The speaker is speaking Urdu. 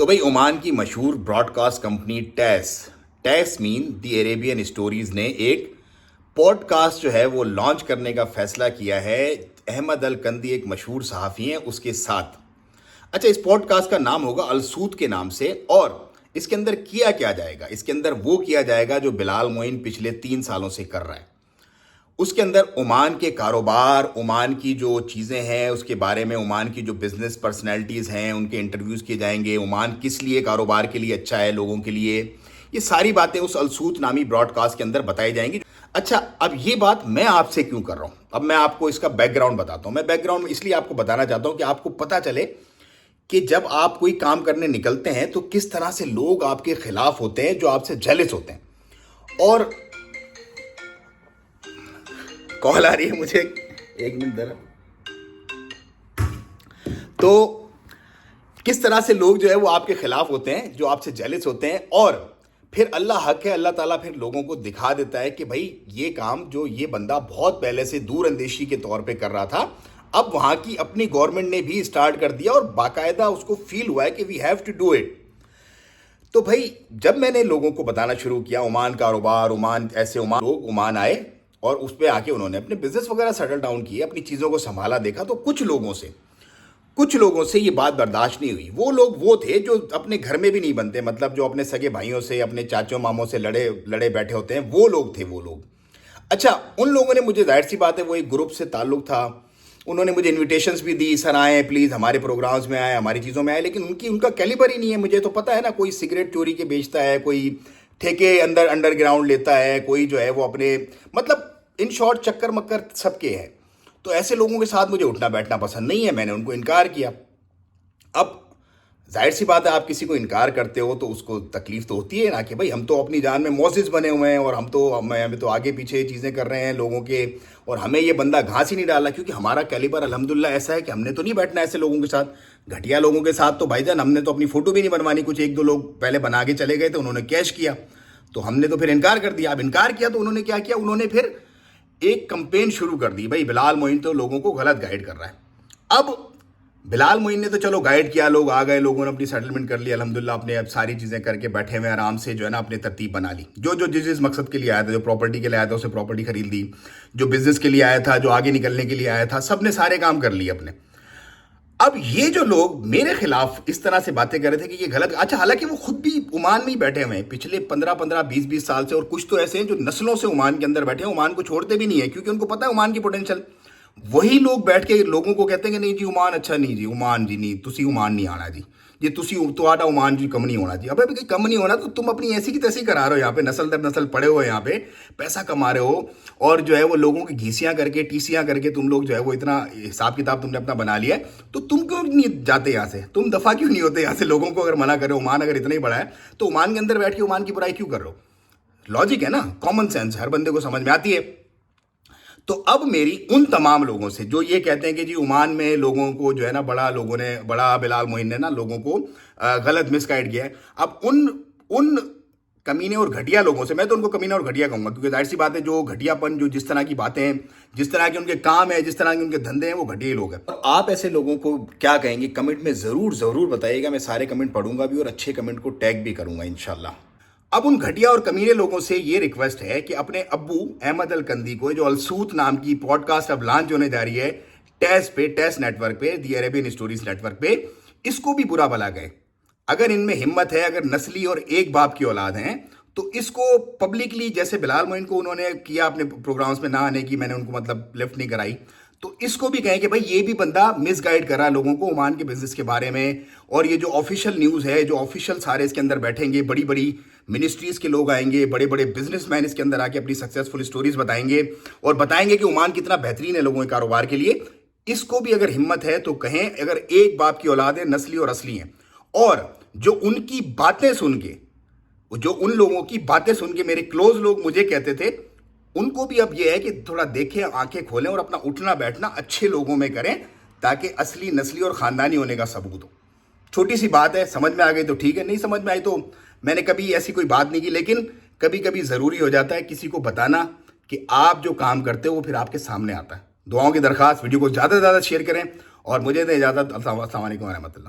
تو بھائی عمان کی مشہور براڈ کاسٹ کمپنی ٹیس مین دی عربین اسٹوریز نے ایک پوڈ کاسٹ جو ہے وہ لانچ کرنے کا فیصلہ کیا ہے. احمد الکندی ایک مشہور صحافی ہیں اس کے ساتھ. اچھا، اس پوڈ کاسٹ کا نام ہوگا السود کے نام سے. اور اس کے اندر کیا جائے گا؟ اس کے اندر وہ کیا جائے گا جو بلال معین پچھلے 3 سالوں سے کر رہا ہے. اس کے اندر عمان کے کاروبار، عمان کی جو چیزیں ہیں اس کے بارے میں، عمان کی جو بزنس پرسنالٹیز ہیں ان کے انٹرویوز کیے جائیں گے. عمان کس لیے کاروبار کے لیے اچھا ہے لوگوں کے لیے، یہ ساری باتیں اس السود نامی براڈ کاسٹ کے اندر بتائی جائیں گی. اچھا، اب یہ بات میں آپ سے کیوں کر رہا ہوں؟ اب میں آپ کو اس کا بیک گراؤنڈ بتاتا ہوں. میں بیک گراؤنڈ اس لیے آپ کو بتانا چاہتا ہوں کہ آپ کو پتہ چلے کہ جب آپ کوئی کام کرنے نکلتے ہیں تو کس طرح سے لوگ آپ کے خلاف ہوتے ہیں، جو آپ سے جیلس ہوتے ہیں. اور کال آ رہی ہے مجھے، 1 منٹ ذرا. تو کس طرح سے لوگ جو ہے وہ آپ کے خلاف ہوتے ہیں، جو آپ سے جیلس ہوتے ہیں. اور پھر اللہ حق ہے، اللہ تعالیٰ پھر لوگوں کو دکھا دیتا ہے کہ بھائی یہ کام جو یہ بندہ بہت پہلے سے دور اندیشی کے طور پہ کر رہا تھا، اب وہاں کی اپنی گورنمنٹ نے بھی اسٹارٹ کر دیا اور باقاعدہ اس کو فیل ہوا ہے کہ we have to do it. تو بھائی جب میں نے لوگوں کو بتانا شروع کیا عمان کاروبار، عمان ایسے، لوگ عمان آئے اور اس پہ آ کے انہوں نے اپنے بزنس وغیرہ سیٹل ڈاؤن کیے، اپنی چیزوں کو سنبھالا، دیکھا. تو کچھ لوگوں سے یہ بات برداشت نہیں ہوئی. وہ لوگ وہ تھے جو اپنے گھر میں بھی نہیں بنتے، مطلب جو اپنے سگے بھائیوں سے، اپنے چاچوں ماموں سے لڑے بیٹھے ہوتے ہیں، وہ لوگ تھے وہ لوگ. اچھا، ان لوگوں نے مجھے، ظاہر سی بات ہے وہ ایک گروپ سے تعلق تھا، انہوں نے مجھے انویٹیشنز بھی دی، سر آئیں پلیز ہمارے پروگرامز میں آئیں، ہماری چیزوں میں آئیں. لیکن ان کا کیلیبر ہی نہیں ہے. مجھے تو پتہ ہے نا، کوئی سگریٹ چوری کے بیچتا ہے، کوئی ٹھیکے انڈر گراؤنڈ لیتا ہے، کوئی جو ہے وہ اپنے، مطلب ان شارٹ چکر مکر سب کے ہیں. تو ایسے لوگوں کے ساتھ مجھے اٹھنا بیٹھنا پسند نہیں ہے. میں نے ان کو انکار کیا. اب ظاہر سی بات ہے، آپ کسی کو انکار کرتے ہو تو اس کو تکلیف تو ہوتی ہے نا، کہ بھائی ہم تو اپنی جان میں معزز بنے ہوئے ہیں اور ہمیں تو آگے پیچھے چیزیں کر رہے ہیں لوگوں کے، اور ہمیں یہ بندہ گھاس ہی نہیں ڈالا. کیونکہ ہمارا کیلیبر الحمدللہ ایسا ہے کہ ہم نے تو نہیں بیٹھنا ایسے لوگوں کے ساتھ، گھٹیا لوگوں کے ساتھ. تو بھائی جان ہم نے تو اپنی فوٹو بھی نہیں بنوانی. کچھ 1-2 لوگ پہلے بنا کے چلے گئے تھے، انہوں نے کیش کیا تو ہم نے تو پھر انکار کر دیا. اب انکار کیا تو انہوں نے کیا کیا، انہوں نے پھر ایک کمپین شروع کر دی، بھائی بلال معین تو لوگوں کو غلط گائیڈ کر رہا ہے. اب بلال معین نے تو چلو گائیڈ کیا، لوگ آ گئے، لوگوں نے اپنی سیٹلمنٹ کر لی الحمدللہ، اپنے اب ساری چیزیں کر کے بیٹھے ہوئے آرام سے جو ہے نا اپنے ترتیب بنا لی. جس مقصد کے لیے آیا تھا، جو پراپرٹی کے لیے آیا تھا اسے پراپرٹی خرید لی، جو بزنس کے لیے آیا تھا، جو آگے نکلنے کے لیے آیا تھا، سب نے سارے کام کر لیے اپنے. اب یہ جو لوگ میرے خلاف اس طرح سے باتیں کر رہے تھے کہ یہ غلط. اچھا، حالانکہ وہ خود بھی عمان میں ہی بیٹھے ہوئے ہیں پچھلے 15 20 سال سے، اور کچھ تو ایسے ہیں جو نسلوں سے عمان کے اندر بیٹھے ہیں، عمان کو چھوڑتے بھی نہیں ہیں کیونکہ ان کو پتہ ہے عمان کی پوٹینشل. وہی لوگ بیٹھ کے لوگوں کو کہتے ہیں کہ نہیں جی عمان اچھا نہیں جی، عمان جی نہیں، تسی عمان نہیں آنا جی تسی تو آٹا عمان جی کم نہیں ہونا جی. ابے کہ کم نہیں ہونا تو تم اپنی ایسی کی تیسی کرا رہے ہو یہاں پہ، نسل در نسل پڑے ہوئے یہاں پہ پیسہ کما رہے ہو، اور جو ہے وہ لوگوں کی گھیسیاں کر کے ٹیسیاں کر کے تم لوگ جو ہے وہ اتنا حساب کتاب تم نے اپنا بنا لیا ہے. تو تم کیوں نہیں جاتے یہاں سے؟ تم دفعہ کیوں نہیں ہوتے یہاں سے؟ لوگوں کو اگر منع کرے، عمان اگر اتنا ہی بڑا ہے تو عمان کے اندر بیٹھ کے عمان کی برائی کیوں کر رہے ہو؟ لاجک ہے نا، کامن سینس ہر بندے کو سمجھ میں آتی ہے. تو اب میری ان تمام لوگوں سے جو یہ کہتے ہیں کہ جی عمان میں لوگوں کو جو ہے نا بڑا بلال معین نے نا لوگوں کو غلط مس گائیڈ کیا ہے. اب ان کمینے اور گھٹیا لوگوں سے، میں تو ان کو کمینے اور گھٹیا کہوں گا کیونکہ ظاہر سی بات ہے جو گھٹیا پن، جو جس طرح کی باتیں ہیں، جس طرح کے ان کے کام ہیں، جس طرح کے ان کے دھندے ہیں، وہ گھٹیا لوگ ہیں. اور آپ ایسے لوگوں کو کیا کہیں گے کمنٹ میں ضرور بتائیے گا. میں سارے کمنٹ پڑھوں گا بھی اور اچھے کمنٹ کو ٹیگ بھی کروں گا انشاءاللہ. اب ان گھٹیا اور کمینے لوگوں سے یہ ریکویسٹ ہے کہ اپنے ابو احمد الکندی کو، جو السوت نام کی پوڈ کاسٹ اب لانچ ہونے جا رہی ہے ٹیس نیٹ ورک پہ، دی عربین اسٹوریز نیٹ ورک پہ، اس کو بھی برا بھلا گئے. اگر ان میں ہمت ہے، اگر نسلی اور ایک باپ کی اولاد ہیں، تو اس کو پبلکلی، جیسے بلال معین کو انہوں نے کیا اپنے پروگرامز میں نہ آنے کی، میں نے ان کو مطلب لفٹ نہیں کرائی، تو اس کو بھی کہیں کہ بھائی یہ بھی بندہ مس گائیڈ کر رہا ہے لوگوں کو عمان کے بزنس کے بارے میں. اور یہ جو آفیشیل نیوز ہے، جو آفیشیل سارے اس کے اندر بیٹھیں گے، بڑی بڑی منسٹریز کے لوگ آئیں گے، بڑے بڑے بزنس مین اس کے اندر آ کے اپنی سکسیسفل اسٹوریز بتائیں گے اور بتائیں گے کہ عمان کتنا بہترین ہے لوگوں کے کاروبار کے لیے. اس کو بھی اگر ہمت ہے تو کہیں، اگر ایک باپ کی اولاد ہے، نسلی اور اصلی ہیں. اور جو ان کی باتیں سن کے، جو ان لوگوں کی باتیں سن کے میرے کلوز لوگ مجھے کہتے تھے، ان کو بھی اب یہ ہے کہ تھوڑا دیکھیں، آنکھیں کھولیں اور اپنا اٹھنا بیٹھنا اچھے لوگوں میں کریں تاکہ اصلی نسلی اور خاندانی ہونے کا ثبوت ہو. چھوٹی سی بات ہے، سمجھ میں آ گئی تو ٹھیک ہے، نہیں سمجھ میں آئی تو میں نے کبھی ایسی کوئی بات نہیں کی. لیکن کبھی کبھی ضروری ہو جاتا ہے کسی کو بتانا کہ آپ جو کام کرتے ہو وہ پھر آپ کے سامنے آتا ہے. دعاؤں کی درخواست، ویڈیو کو زیادہ سے زیادہ شیئر کریں اور مجھے دیں اجازت. السلام علیکم ورحمۃ اللہ.